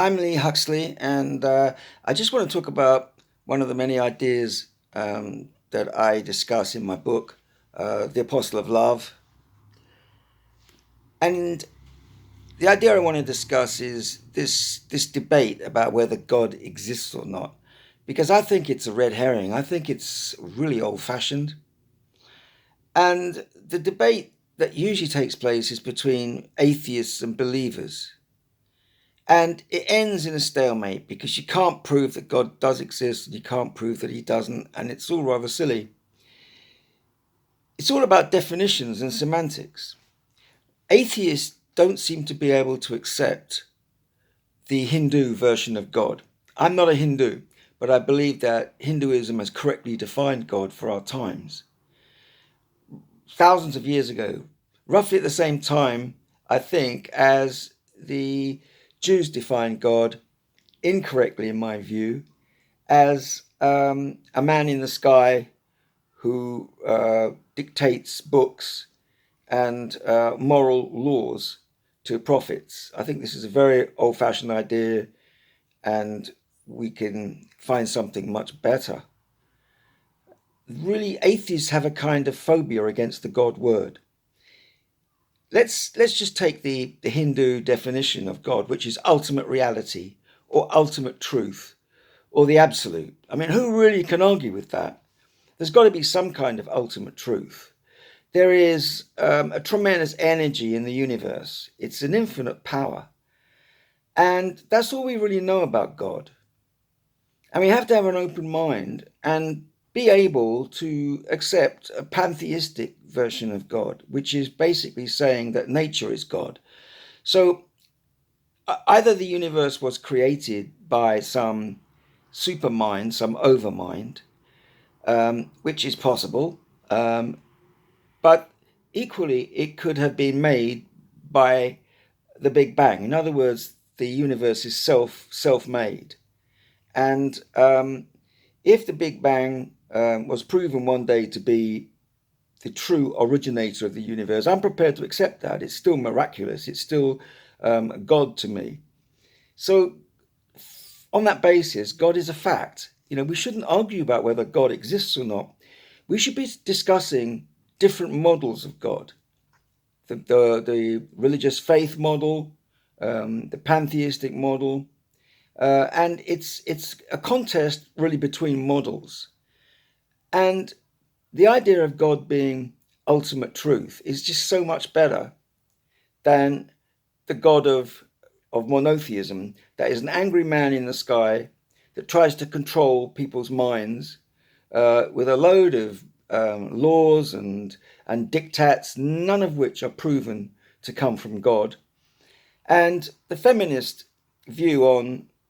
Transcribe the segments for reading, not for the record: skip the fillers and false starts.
I'm Lee Huxley, and I just want to talk about one of the many ideas that I discuss in my book, The Apostle of Love. And the idea I want to discuss is this debate about whether God exists or not, because I think it's a red herring. I think it's really old-fashioned. And the debate that usually takes place is between atheists and believers. And it ends in a stalemate because you can't prove that God does exist and you can't prove that he doesn't, and it's all rather silly. It's all about definitions and semantics. Atheists don't seem to be able to accept the Hindu version of God. I'm not a Hindu, but I believe that Hinduism has correctly defined God for our times. Thousands of years ago, roughly at the same time, I think, as the Jews defined God, incorrectly in my view, as a man in the sky who dictates books and moral laws to prophets. I think this is a very old fashioned idea, and we can find something much better. Really, atheists have a kind of phobia against the God word. Let's just take the Hindu definition of God, which is ultimate reality or ultimate truth or the absolute. I mean, who really can argue with that? There's got to be some kind of ultimate truth. There is a tremendous energy in the universe. It's an infinite power. And that's all we really know about God. And we have to have an open mind and be able to accept a pantheistic version of God, which is basically saying that nature is God. So either the universe was created by some supermind, some overmind, which is possible, but equally it could have been made by the Big Bang. In other words, the universe is self-made. And if the Big Bang was proven one day to be the true originator of the universe, I'm prepared to accept that. It's still miraculous. It's still God to me. So on that basis, God is a fact. We shouldn't argue about whether God exists or not. We should be discussing different models of God. The religious faith model, the pantheistic model, and it's a contest really between models. And the idea of God being ultimate truth is just so much better than the God of monotheism, that is an angry man in the sky that tries to control people's minds with a load of laws and diktats, none of which are proven to come from God. And the feminist view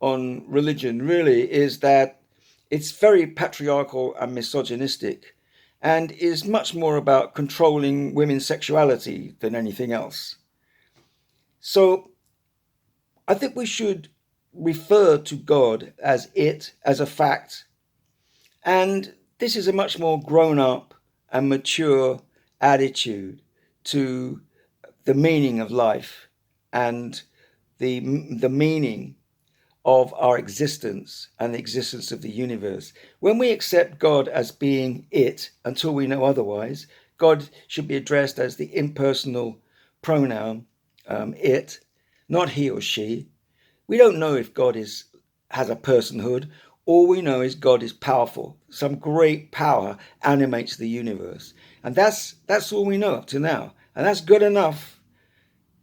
on religion really is that it's very patriarchal and misogynistic and is much more about controlling women's sexuality than anything else. So I think we should refer to God as a fact. And this is a much more grown up and mature attitude to the meaning of life and the meaning of our existence and the existence of the universe. When we accept God as being it until we know otherwise, God should be addressed as the impersonal pronoun it, not he or she. We don't know if God has a personhood. All we know is God is powerful. Some great power animates the universe. And that's all we know up to now. And that's good enough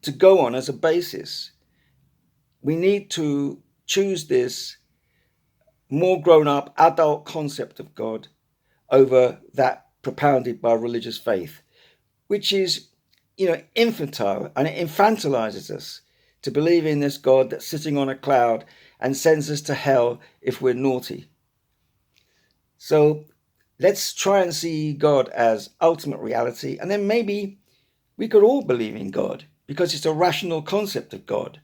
to go on as a basis. We need to choose this more grown up adult concept of God over that propounded by religious faith, which is, infantile, and it infantilizes us to believe in this God that's sitting on a cloud and sends us to hell if we're naughty. So let's try and see God as ultimate reality, and then maybe we could all believe in God because it's a rational concept of God,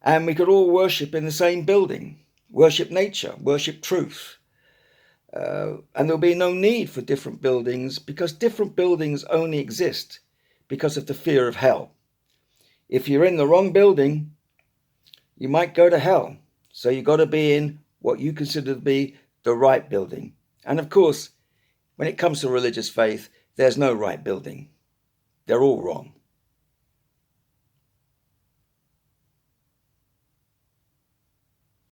and we could all worship in the same building, worship nature, worship truth. And there'll be no need for different buildings because different buildings only exist because of the fear of hell. If you're in the wrong building, you might go to hell. So you've got to be in what you consider to be the right building. And of course, when it comes to religious faith, there's no right building. They're all wrong.